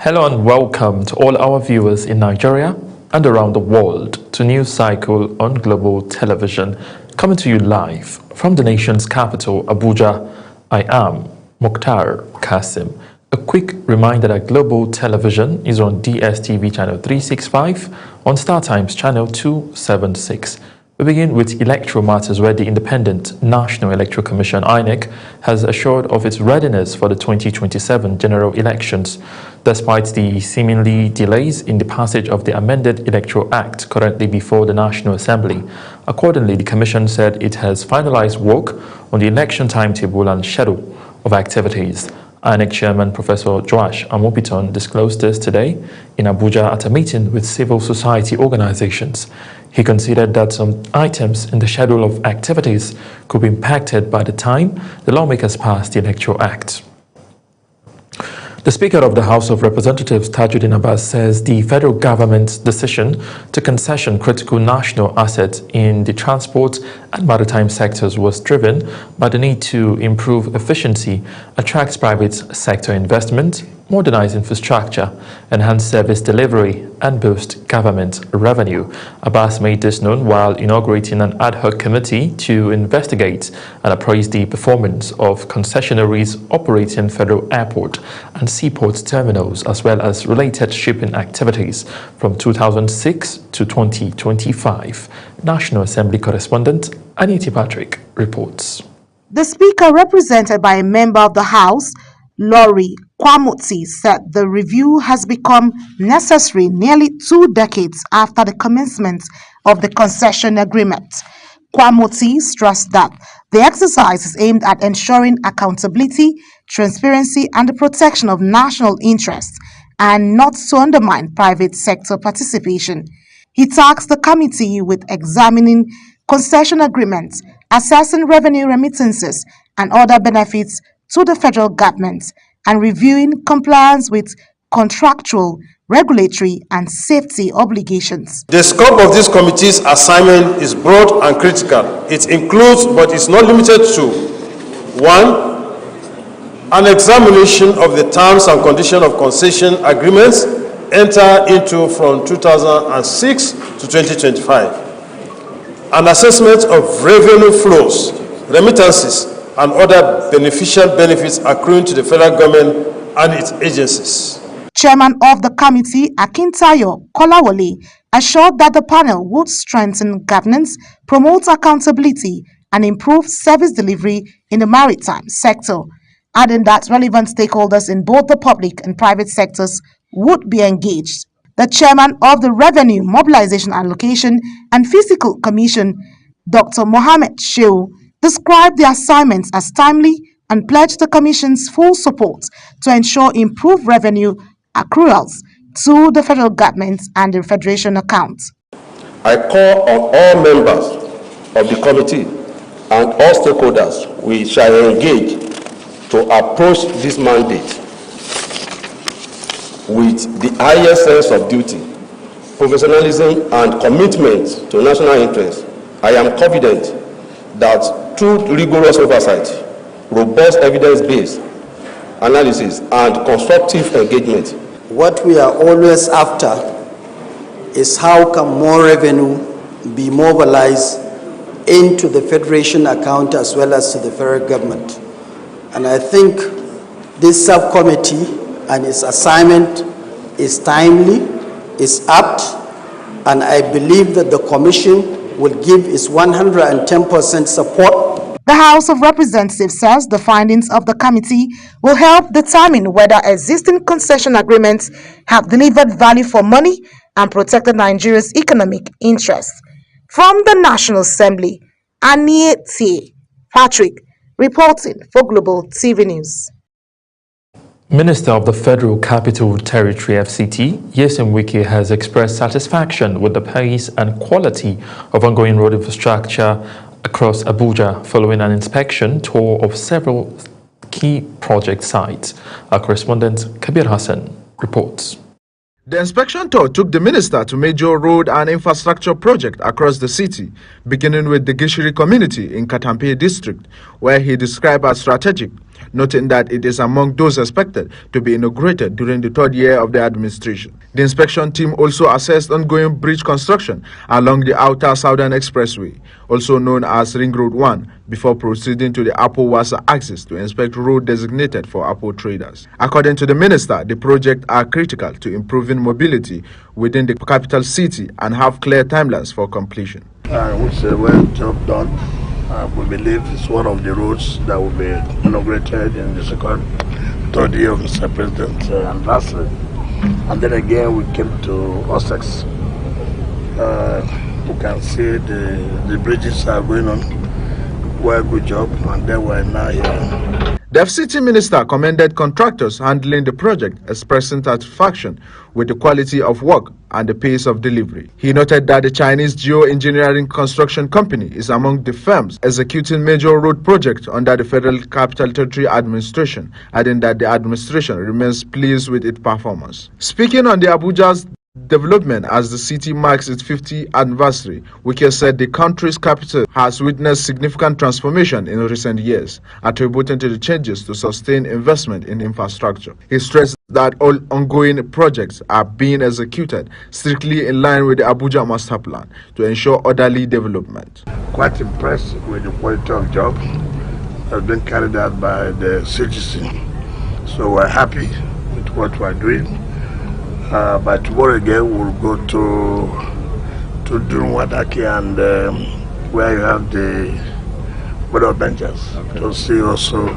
Hello and welcome to all our viewers in Nigeria and around the world to News Cycle on Global Television, coming to you live from the nation's capital, Abuja. I am Mukhtar Kasim. A quick reminder that Global Television is on DSTV channel 365, on StarTimes channel 276. We begin with electoral matters, where the Independent National Electoral Commission (INEC) has assured of its readiness for the 2027 general elections, despite the seemingly delays in the passage of the amended Electoral Act currently before the National Assembly. Accordingly, the Commission said it has finalized work on the election timetable and schedule of activities. INEC Chairman Professor Joash Amopitan disclosed this today in Abuja at a meeting with civil society organizations. He considered that some items in the schedule of activities could be impacted by the time the lawmakers passed the Electoral Act. The Speaker of the House of Representatives, Tajuddin Abbas, says the federal government's decision to concession critical national assets in the transport and maritime sectors was driven by the need to improve efficiency, attract private sector investment, modernize infrastructure, enhance service delivery, and boost government revenue. Abbas made this known while inaugurating an ad hoc committee to investigate and appraise the performance of concessionaries operating federal airport and seaport terminals, as well as related shipping activities from 2006 to 2025. National Assembly correspondent Aniti Patrick reports. The Speaker, represented by a member of the House, Lori Kwamuti, said the review has become necessary nearly 2 decades after the commencement of the concession agreement. Kwamuti stressed that the exercise is aimed at ensuring accountability, transparency, and the protection of national interests, and not to undermine private sector participation. He tasked the committee with examining concession agreements, assessing revenue remittances and other benefits to the federal government, and reviewing compliance with contractual, regulatory, and safety obligations. The scope of this committee's assignment is broad and critical. It includes, but is not limited to, 1. An examination of the terms and conditions of concession agreements entered into from 2006 to 2025. An assessment of revenue flows, remittances, and other beneficial benefits accruing to the federal government and its agencies. Chairman of the committee, Akintayo Kolawole, assured that the panel would strengthen governance, promote accountability, and improve service delivery in the maritime sector, adding that relevant stakeholders in both the public and private sectors would be engaged. The chairman of the Revenue, Mobilization, Allocation, and Fiscal Commission, Dr. Mohammed Shehu, described the assignments as timely and pledged the Commission's full support to ensure improved revenue accruals to the federal government and the Federation account. I call on all members of the committee and all stakeholders we shall engage to approach this mandate with the highest sense of duty, professionalism, and commitment to national interest. I am confident that through rigorous oversight, robust evidence-based analysis, and constructive engagement, what we are always after is how can more revenue be mobilized into the Federation account as well as to the federal government. And I think this subcommittee and its assignment is timely, is apt, and I believe that the Commission will give its 110% support. The House of Representatives says the findings of the committee will help determine whether existing concession agreements have delivered value for money and protected Nigeria's economic interests. From the National Assembly, Aniti Patrick reporting for Global TV News. Minister of the Federal Capital Territory (FCT), Nyesom Wike, has expressed satisfaction with the pace and quality of ongoing road infrastructure across Abuja following an inspection tour of several key project sites. Our correspondent Kabir Hassan reports. The inspection tour took the minister to major road and infrastructure projects across the city, beginning with the Gishiri community in Katampe district, where he described as strategic, noting that it is among those expected to be inaugurated during the third year of the administration. The inspection team also assessed ongoing bridge construction along the Outer Southern Expressway, also known as Ring Road 1, before proceeding to the Apo Wasa axis to inspect road designated for Apo traders. According to the minister, the projects are critical to improving mobility within the capital city and have clear timelines for completion. Which is a well job done. We believe it's one of the roads that will be inaugurated in the third year of Mr. President's anniversary. And then again we came to Sussex. You can see the bridges are going on. Well, good job, and then we're now here. The FCT minister commended contractors handling the project, expressing satisfaction with the quality of work and the pace of delivery. He noted that the Chinese Geoengineering Construction Company is among the firms executing major road projects under the Federal Capital Territory Administration, adding that the administration remains pleased with its performance. Speaking on the Abuja's development as the city marks its 50th anniversary, Wike said the country's capital has witnessed significant transformation in recent years, attributing to the changes to sustain investment in infrastructure. He stressed that all ongoing projects are being executed strictly in line with the Abuja Master Plan to ensure orderly development. Quite impressed with the quality of job that has been carried out by the CGC. So we're happy with what we're doing. By tomorrow again we'll go to Dunwadaki and where you have the Board of Benches to see also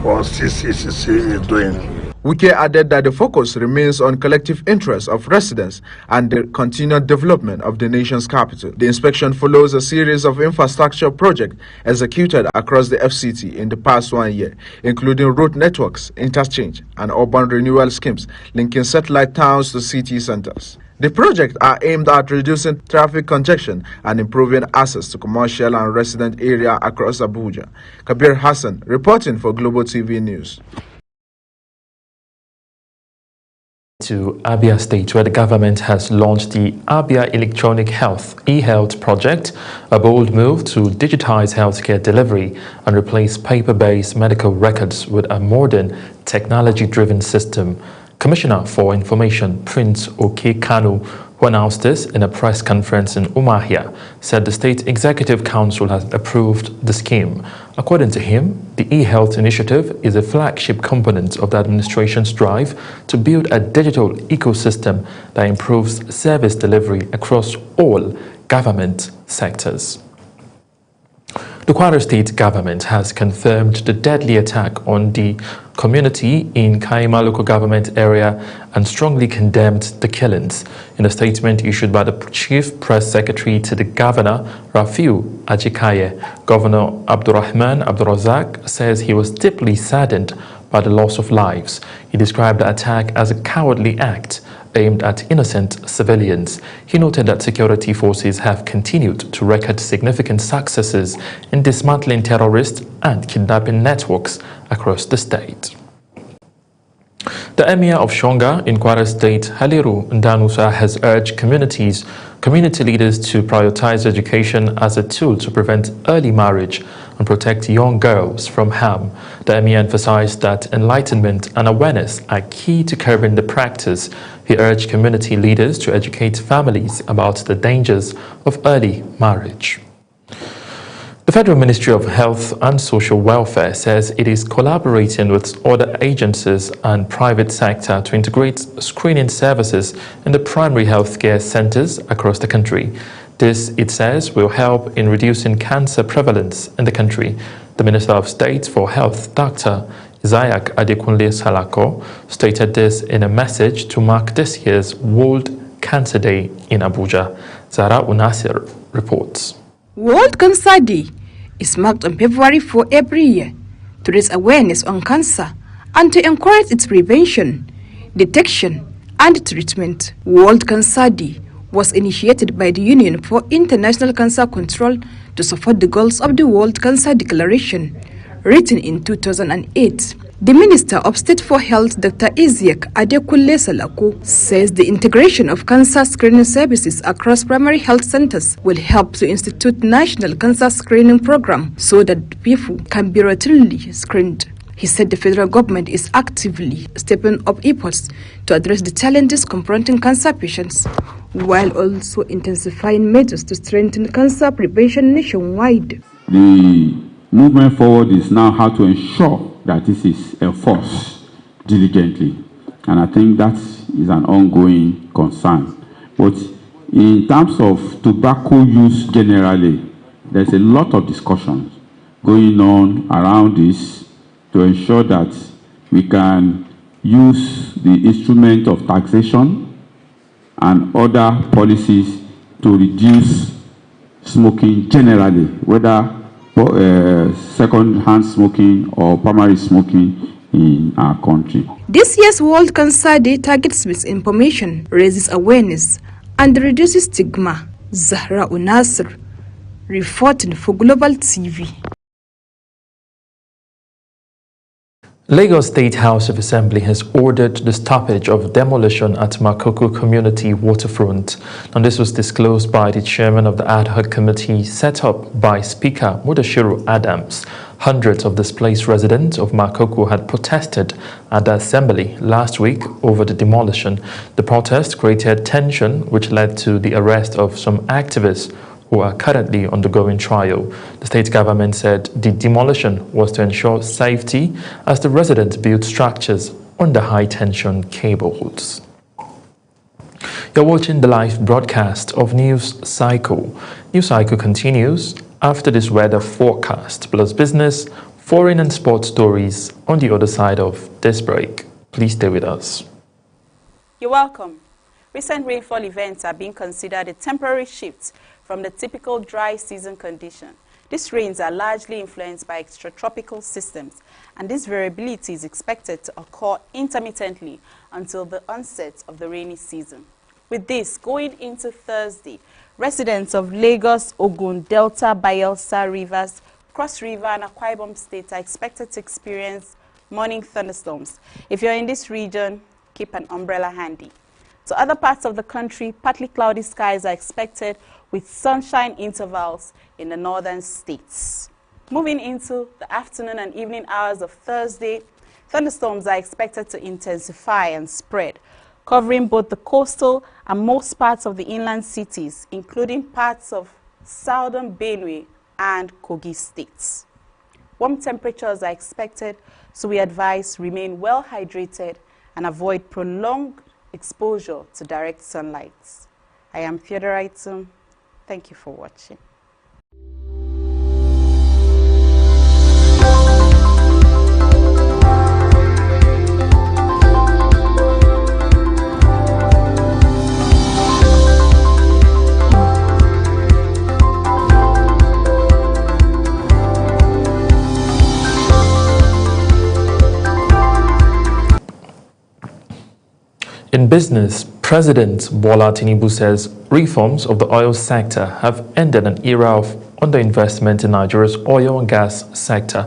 what CCCC is doing. Wike added that the focus remains on collective interests of residents and the continued development of the nation's capital. The inspection follows a series of infrastructure projects executed across the FCT in the past 1 year, including road networks, interchange, and urban renewal schemes linking satellite towns to city centers. The projects are aimed at reducing traffic congestion and improving access to commercial and resident area across Abuja. Kabir Hassan, reporting for Global TV News. To Abia State, where the government has launched the Abia Electronic Health e-Health project, a bold move to digitize healthcare delivery and replace paper-based medical records with a modern, technology-driven system. Commissioner for Information, Prince Oke Kanu, who announced this in a press conference in Umuahia, said the State Executive Council has approved the scheme. According to him, the e-Health initiative is a flagship component of the administration's drive to build a digital ecosystem that improves service delivery across all government sectors. The Kwara State government has confirmed the deadly attack on the community in Kaima local government area and strongly condemned the killings. In a statement issued by the Chief Press Secretary to the Governor, Rafiu Ajikaye, Governor Abdurrahman Abdurazak says he was deeply saddened by the loss of lives. He described the attack as a cowardly act aimed at innocent civilians. He noted that security forces have continued to record significant successes in dismantling terrorist and kidnapping networks across the state. The Emir of Shonga in Kwara State, Haliru Ndanusa, has urged community leaders to prioritize education as a tool to prevent early marriage and protect young girls from harm. The Emir emphasized that enlightenment and awareness are key to curbing the practice. He urged community leaders to educate families about the dangers of early marriage. The Federal Ministry of Health and Social Welfare says it is collaborating with other agencies and private sector to integrate screening services in the primary healthcare centers across the country. This, it says, will help in reducing cancer prevalence in the country. The Minister of State for Health, Dr. Isaac Adekunle Salako, stated this in a message to mark this year's World Cancer Day in Abuja. Zara Unasir reports. World Cancer Day is marked on February 4 every year to raise awareness on cancer and to encourage its prevention, detection, and treatment. World Cancer Day was initiated by the Union for International Cancer Control to support the goals of the World Cancer Declaration, written in 2008. The Minister of State for Health, Dr. Isaac Adekunle Salako, says the integration of cancer screening services across primary health centers will help to institute national cancer screening program so that people can be routinely screened. He said the federal government is actively stepping up efforts to address the challenges confronting cancer patients, while also intensifying measures to strengthen cancer prevention nationwide. The movement forward is now how to ensure that this is enforced diligently, and I think that is an ongoing concern. But in terms of tobacco use generally, there's a lot of discussions going on around this to ensure that we can use the instrument of taxation and other policies to reduce smoking generally, whether second-hand smoking or primary smoking in our country. This year's World Cancer Day targets misinformation, raises awareness, and reduces stigma. Zahra Unasr, reporting for Global TV. Lagos State House of Assembly has ordered the stoppage of demolition at Makoko Community Waterfront. And this was disclosed by the chairman of the ad hoc committee set up by Speaker Mudashiru Adams. Hundreds of displaced residents of Makoko had protested at the assembly last week over the demolition. The protest created tension, which led to the arrest of some activists who are currently undergoing trial. The state government said the demolition was to ensure safety as the residents built structures under high-tension cables. You're watching the live broadcast of News Cycle. News Cycle continues after this weather forecast, plus business, foreign and sports stories on the other side of this break. Please stay with us. You're welcome. Recent rainfall events are being considered a temporary shift from the typical dry season condition. These rains are largely influenced by extratropical systems, and this variability is expected to occur intermittently until the onset of the rainy season. With this, going into Thursday, residents of Lagos, Ogun, Delta, Bayelsa, Rivers, Cross River, and Akwa Ibom states are expected to experience morning thunderstorms. If you're in this region, keep an umbrella handy. To other parts of the country, partly cloudy skies are expected with sunshine intervals in the northern states. Moving into the afternoon and evening hours of Thursday, thunderstorms are expected to intensify and spread, covering both the coastal and most parts of the inland cities, including parts of southern Benue and Kogi states. Warm temperatures are expected, so we advise remain well hydrated and avoid prolonged exposure to direct sunlight. I am Theodora Itum. Thank you for watching. In business, President Bola Tinubu says reforms of the oil sector have ended an era of underinvestment in Nigeria's oil and gas sector,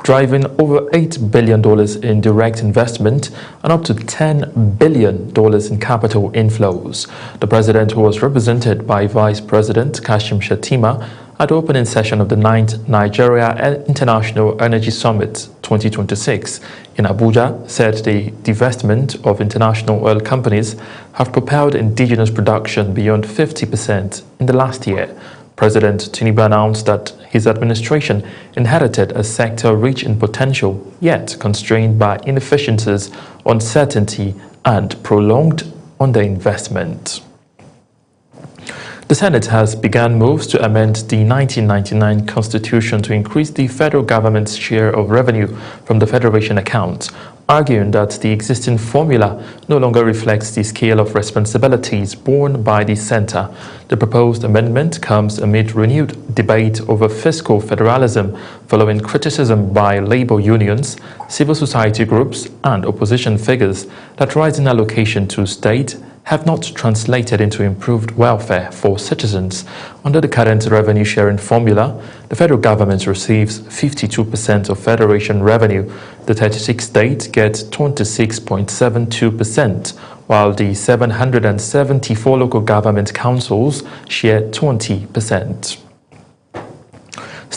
driving over $8 billion in direct investment and up to $10 billion in capital inflows. The president, who was represented by Vice President Kashim Shettima at the opening session of the 9th Nigeria International Energy Summit 2026 in Abuja, said the divestment of international oil companies have propelled indigenous production beyond 50% in the last year. President Tinubu announced that his administration inherited a sector rich in potential, yet constrained by inefficiencies, uncertainty, and prolonged underinvestment. The Senate has begun moves to amend the 1999 Constitution to increase the federal government's share of revenue from the Federation accounts, arguing that the existing formula no longer reflects the scale of responsibilities borne by the center. The proposed amendment comes amid renewed debate over fiscal federalism following criticism by labor unions, civil society groups, and opposition figures that rising allocation to state have not translated into improved welfare for citizens. Under the current revenue sharing formula, the federal government receives 52% of federation revenue. The 36 states get 26.72%, while the 774 local government councils share 20%.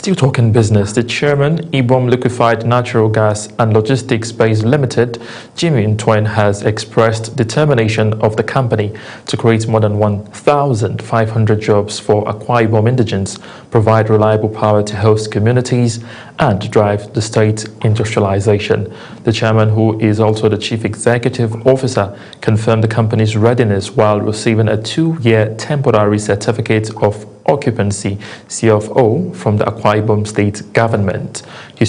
Still talking business, the chairman, Ibom Liquefied Natural Gas and Logistics Base Limited, Jimmy Ntwen, has expressed determination of the company to create more than 1,500 jobs for Akwa Ibom indigents, provide reliable power to host communities, and drive the state industrialization. The chairman, who is also the chief executive officer, confirmed the company's readiness while receiving a 2-year temporary certificate of occupancy CFO from the Akwa Ibom state government. He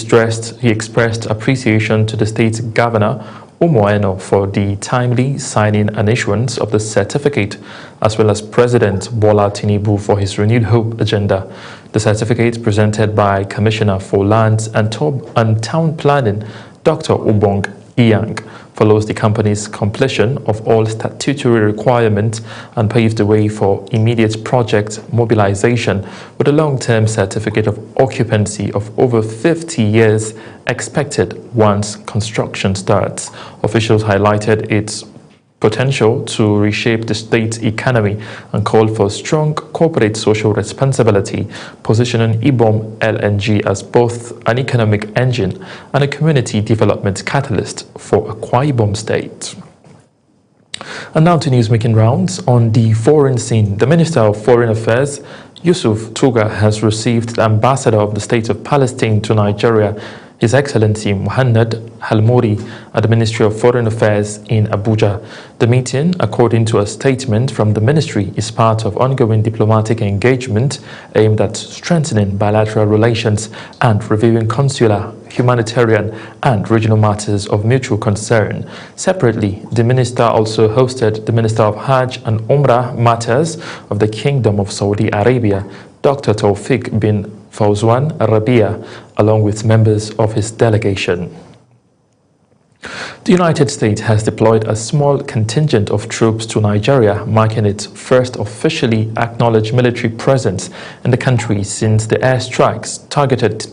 expressed appreciation to the state governor Umoeno for the timely signing and issuance of the certificate, as well as President Bola Tinubu for his renewed hope agenda. The certificate, presented by Commissioner for Lands and Town Planning, Dr. Obong Iyang, follows the company's completion of all statutory requirements and paves the way for immediate project mobilization with a long-term certificate of occupancy of over 50 years expected once construction starts. Officials highlighted its potential to reshape the state's economy and called for strong corporate social responsibility, positioning Ibom LNG as both an economic engine and a community development catalyst for Akwa Ibom State. And now to news making rounds on the foreign scene. The Minister of Foreign Affairs, Yusuf Tuga, has received the Ambassador of the State of Palestine to Nigeria, His Excellency Muhammad Halmouri, at the Ministry of Foreign Affairs in Abuja. The meeting, according to a statement from the ministry, is part of ongoing diplomatic engagement aimed at strengthening bilateral relations and reviewing consular, humanitarian and regional matters of mutual concern. Separately, the minister also hosted the Minister of Hajj and Umrah Matters of the Kingdom of Saudi Arabia, Dr. Tawfiq bin Fawzan Rabia, along with members of his delegation. The United States has deployed a small contingent of troops to Nigeria, marking its first officially acknowledged military presence in the country since the airstrikes targeted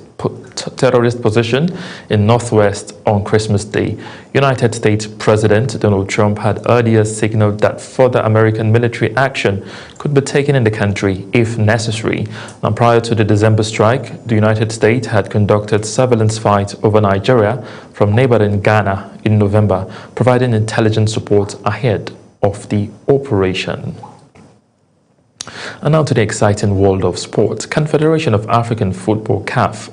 terrorist position in Northwest on Christmas Day. United States President Donald Trump had earlier signaled that further American military action could be taken in the country if necessary. Now, prior to the December strike, the United States had conducted surveillance flights over Nigeria from neighboring Ghana in November, providing intelligence support ahead of the operation. And now to the exciting world of sport. Confederation of African Football (CAF)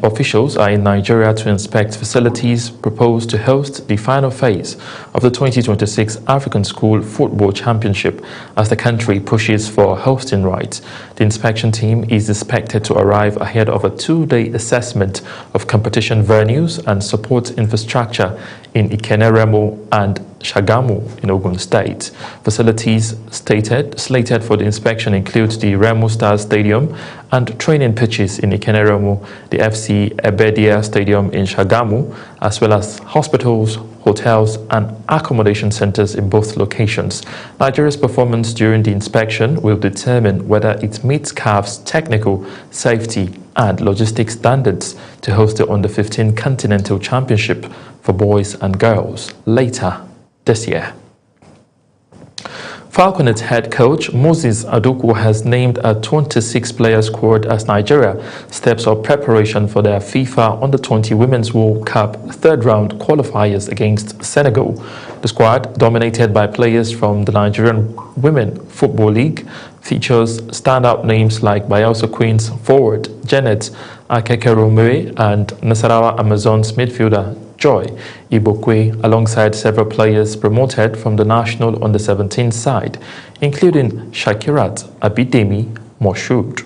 officials are in Nigeria to inspect facilities proposed to host the final phase of the 2026 African School Football Championship as the country pushes for hosting rights. The inspection team is expected to arrive ahead of a 2-day assessment of competition venues and support infrastructure in Ikeneremo and Shagamu in Ogun State. Facilities slated for the inspection include the Remo Stars Stadium and training pitches in Ikeneremo, the FC Ebedia Stadium in Shagamu, as well as hospitals, hotels and accommodation centers in both locations. Nigeria's performance during the inspection will determine whether it meets CAF's technical, safety and logistics standards to host the Under-15 Continental Championship for boys and girls later this year. Falconets head coach Moses Aduku has named a 26-player squad as Nigeria steps up preparation for their FIFA Under-20 Women's World Cup third-round qualifiers against Senegal. The squad, dominated by players from the Nigerian Women Football League, features standout names like Bayelsa Queens forward Janet Akekeromwe and Nasarawa Amazons midfielder Joy Ibokwe, alongside several players promoted from the national Under-17 side, including Shakirat Abidemi Moshood.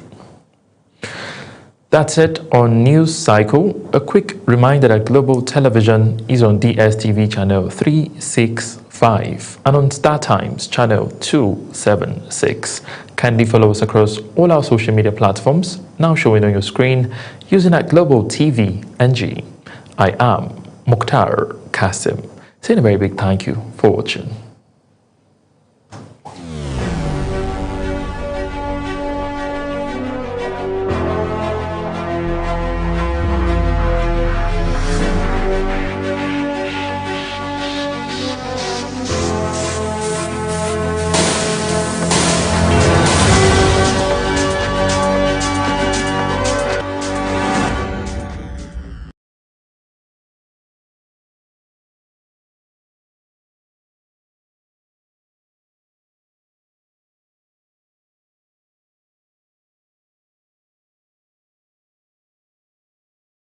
That's it on News Cycle. A quick reminder that Global Television is on DSTV channel 365 and on StarTimes channel 276. Kindly follow us across all our social media platforms, now showing on your screen, using at Global TV NG. I am Mukhtar Kasim. Saying a very big thank you for watching.